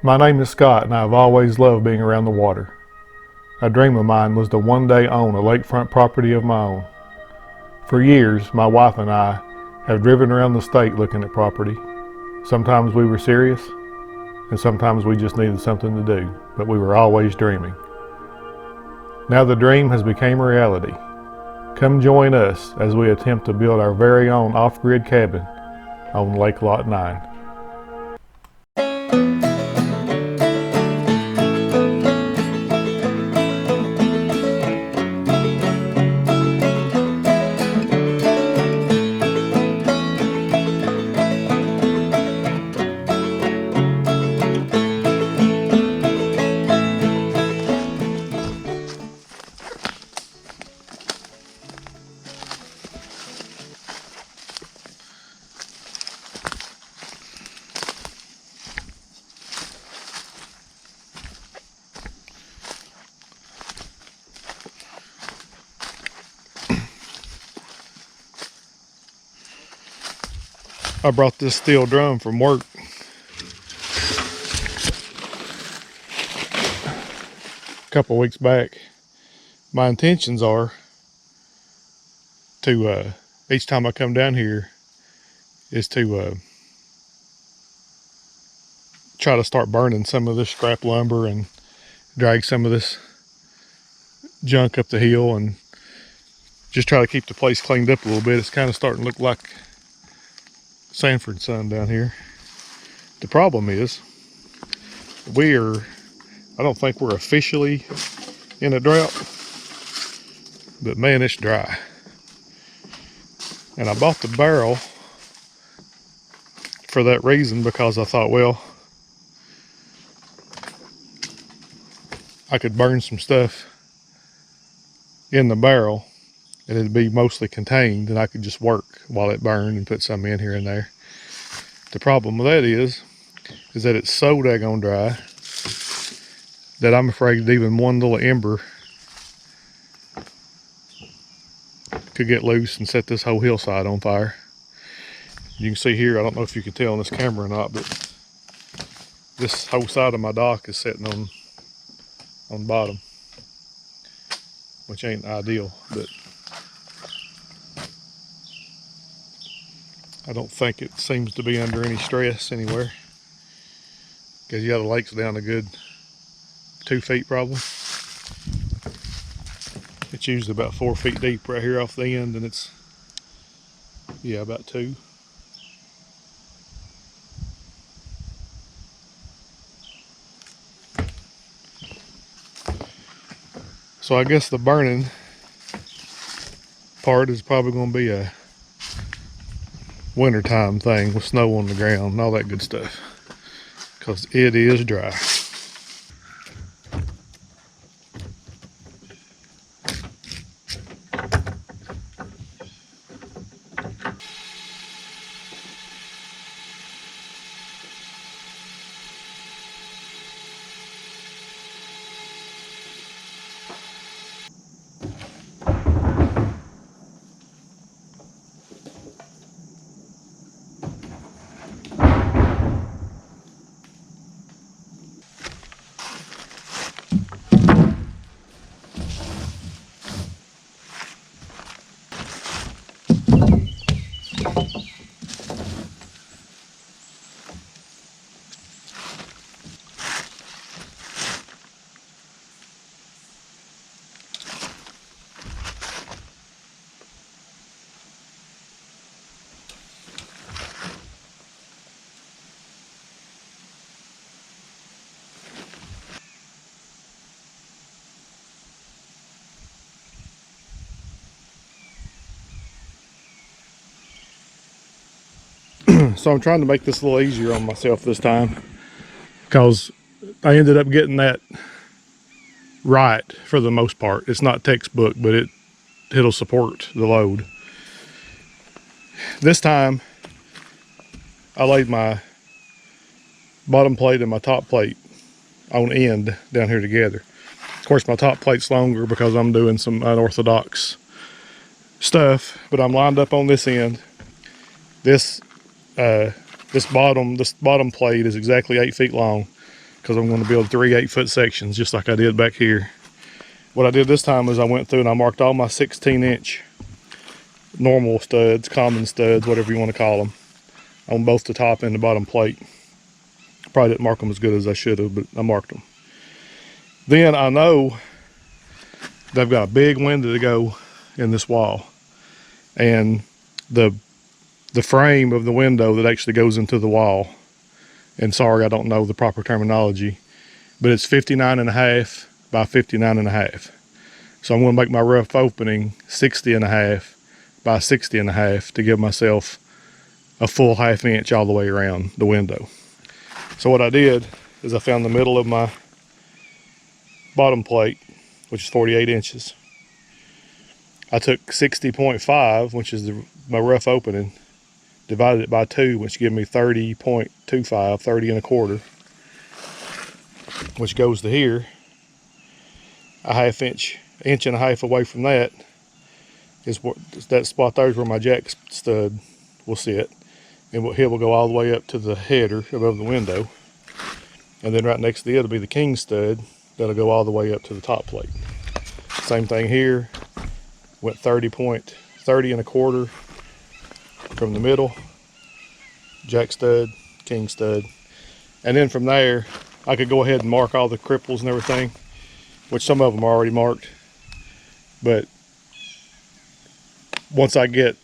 My name is Scott, and I have always loved being around the water. A dream of mine was to one day own a lakefront property of my own. For years, my wife and I have driven around the state looking at property. Sometimes we were serious, and sometimes we just needed something to do, but we were always dreaming. Now the dream has become a reality. Come join us as we attempt to build our very own off-grid cabin on Lake Lot 9. I brought this steel drum from work. A couple weeks back. My intentions are to, each time I come down here, is to try to start burning some of this scrap lumber and drag some of this junk up the hill and just try to keep the place cleaned up a little bit. It's kind of starting to look like Sanford sun down here. The problem is, I don't think we're officially in a drought, but man, it's dry. And I bought the barrel for that reason, because I thought, well, I could burn some stuff in the barrel and it'd be mostly contained, and I could just work while it burned and put some in here and there. The problem with that is that it's so daggone dry that I'm afraid even one little ember could get loose and set this whole hillside on fire. You can see here, I don't know if you can tell on this camera or not, but this whole side of my dock is sitting on bottom, which ain't ideal, but I don't think it seems to be under any stress anywhere, because the lake's down a good 2 feet probably. It's usually about 4 feet deep right here off the end, and it's, yeah, about 2. So I guess the burning part is probably going to be a wintertime thing with snow on the ground and all that good stuff, because it is dry. So I'm trying to make this a little easier on myself this time, because I ended up getting that right for the most part. It's not textbook, but it'll support the load. This time I laid my bottom plate and my top plate on end down here together. Of course, my top plate's longer because I'm doing some unorthodox stuff, but I'm lined up on this end. This bottom plate is exactly 8 feet long, because I'm going to build 3 8-foot sections just like I did back here. What I did this time is I went through and I marked all my 16-inch normal studs, common studs, whatever you want to call them, on both the top and the bottom plate. Probably didn't mark them as good as I should have, but I marked them. Then I know they've got a big window to go in this wall, and the frame of the window that actually goes into the wall, and sorry I don't know the proper terminology, but it's 59.5 by 59.5. So I'm going to make my rough opening 60.5 by 60.5 to give myself a full 1/2 inch all the way around the window. So what I did is I found the middle of my bottom plate, which is 48 inches. I took 60.5, which is my rough opening, divided it by 2, which gives me 30.25, 30 1/4, which goes to here. A 1/2 inch, 1.5 inches away from that is what, that spot there is where my jack stud will sit, and it will go all the way up to the header above the window, and then right next to it will be the king stud that'll go all the way up to the top plate. Same thing here, went 30 1/4 from the middle, jack stud, king stud, and then from there I could go ahead and mark all the cripples and everything, which some of them are already marked, but once I get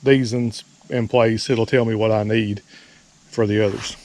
these in place, it'll tell me what I need for the others.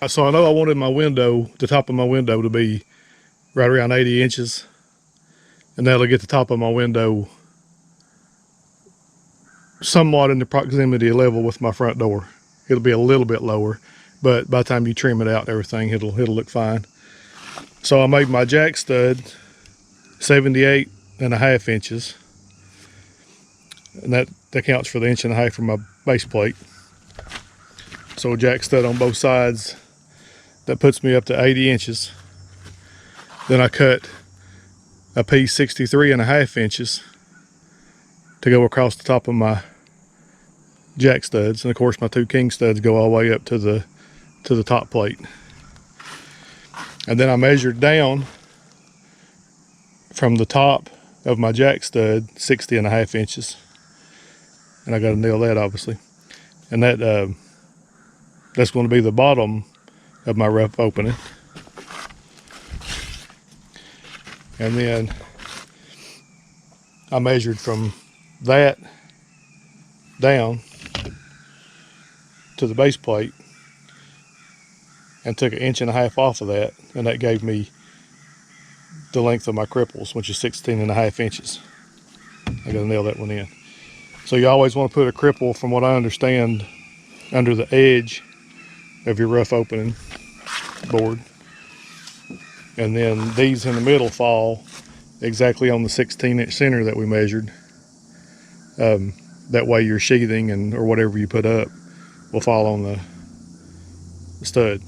So I know I wanted my window, the top of my window, to be right around 80 inches. And that'll get the top of my window somewhat in the proximity level with my front door. It'll be a little bit lower, but by the time you trim it out and everything, it'll look fine. So I made my jack stud 78.5 inches. And that counts for the 1.5 inches from my base plate. So a jack stud on both sides, that puts me up to 80 inches. Then I cut a piece 63.5 inches to go across the top of my jack studs, and of course my 2 king studs go all the way up to the top plate. And then I measured down from the top of my jack stud 60.5 inches, and I got to nail that obviously, and that's going to be the bottom of my rough opening. And then I measured from that down to the base plate and took 1.5 inches off of that, and that gave me the length of my cripples, which is 16.5 inches. I gotta nail that one in. So you always want to put a cripple, from what I understand, under the edge of your rough opening board, and then these in the middle fall exactly on the 16-inch center that we measured. That way your sheathing or whatever you put up will fall on the stud.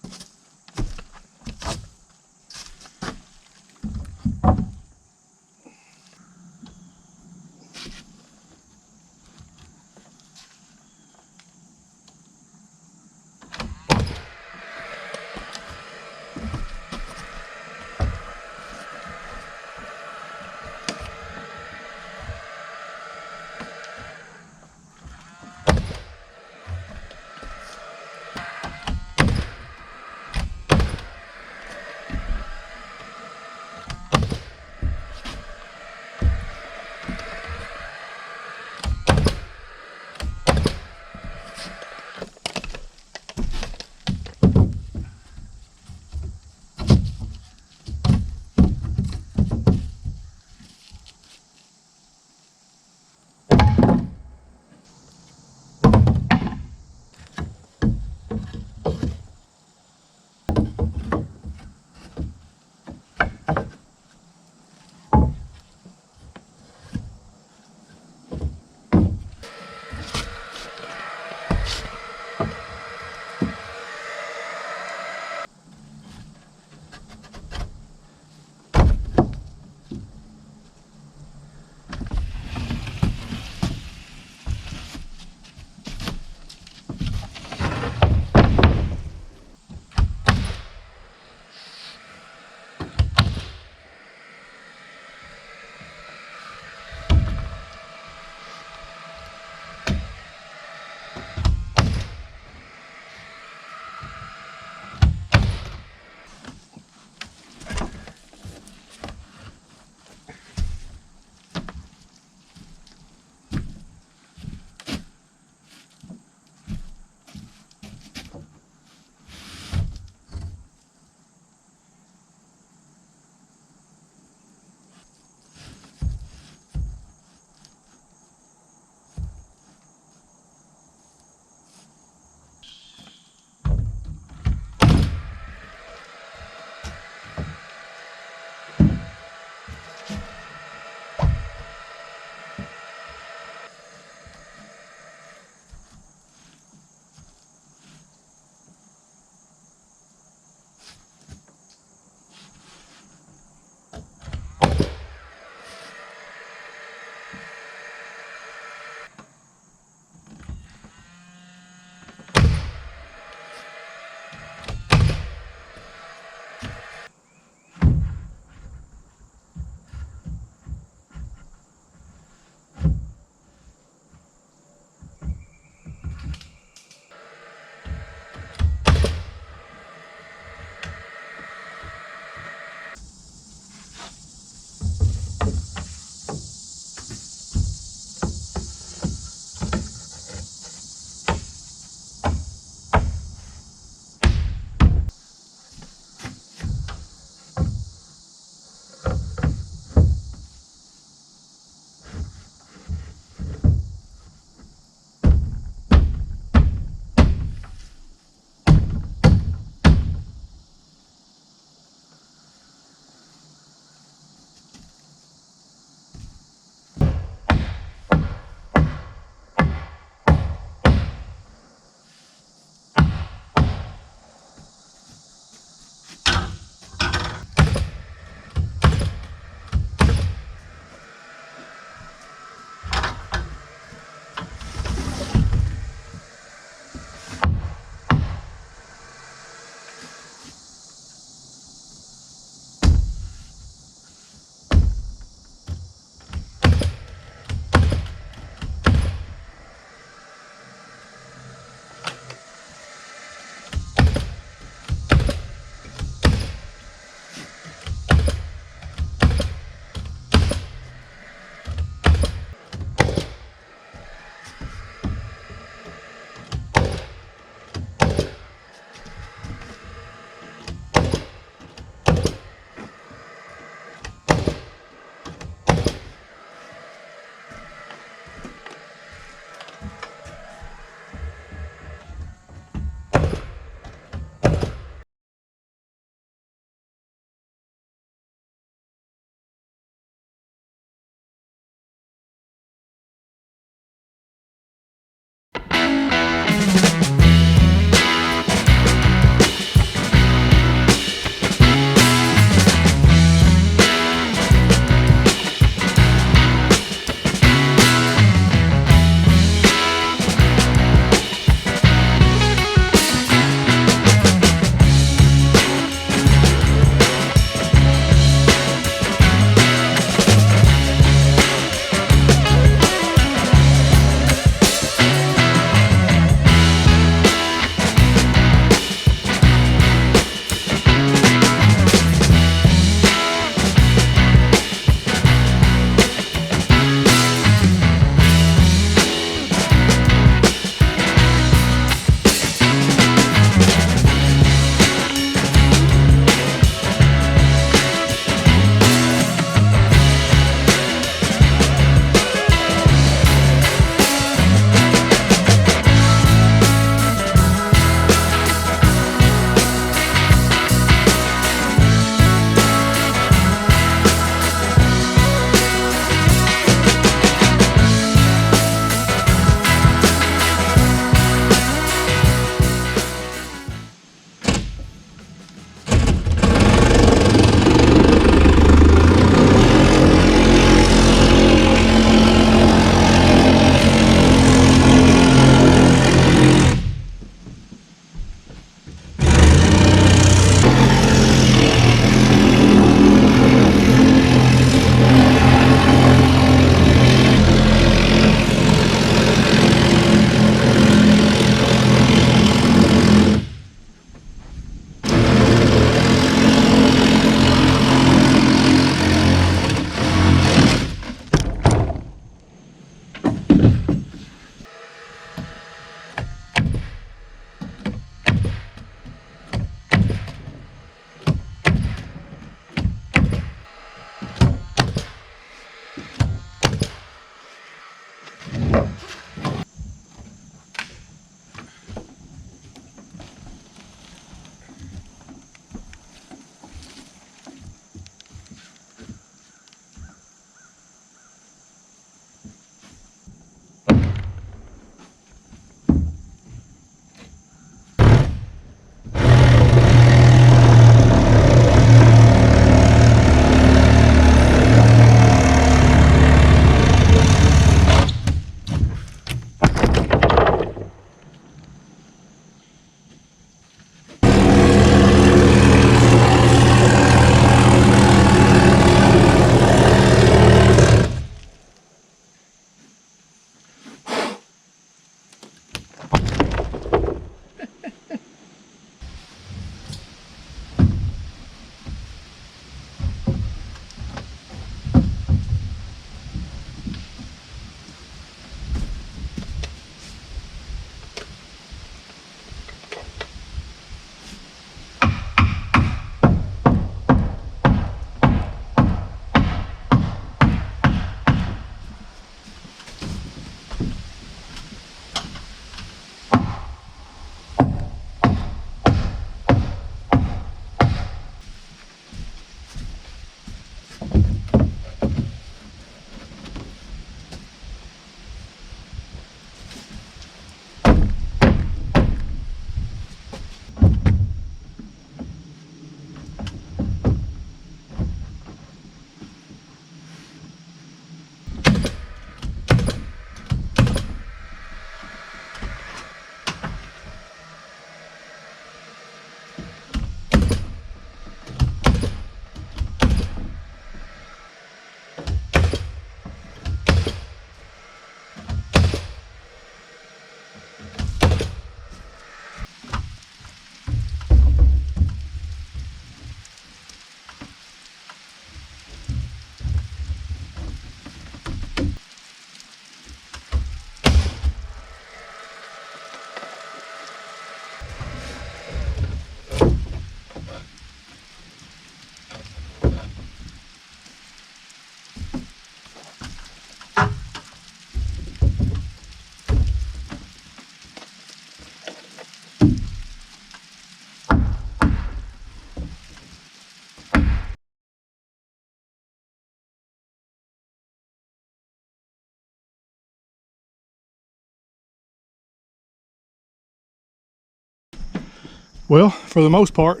Well, for the most part,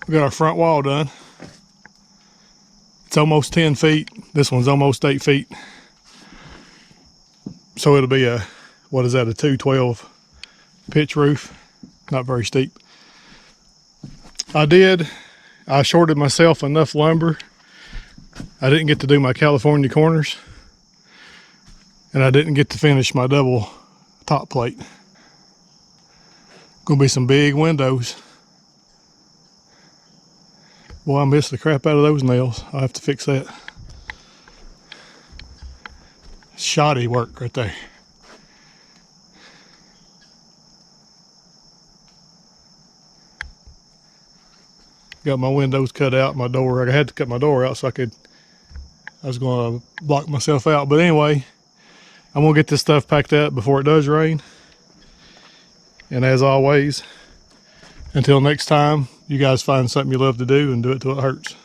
we got our front wall done. It's almost 10 feet. This one's almost 8 feet. So it'll be a, what is that, a 212 pitch roof. Not very steep. I shorted myself enough lumber. I didn't get to do my California corners. And I didn't get to finish my double top plate. Gonna be some big windows. Boy, I missed the crap out of those nails. I'll have to fix that. Shoddy work right there. Got my windows cut out, my door. I had to cut my door out so I was gonna block myself out. But anyway, I'm gonna get this stuff packed up before it does rain. And as always, until next time, you guys find something you love to do and do it till it hurts.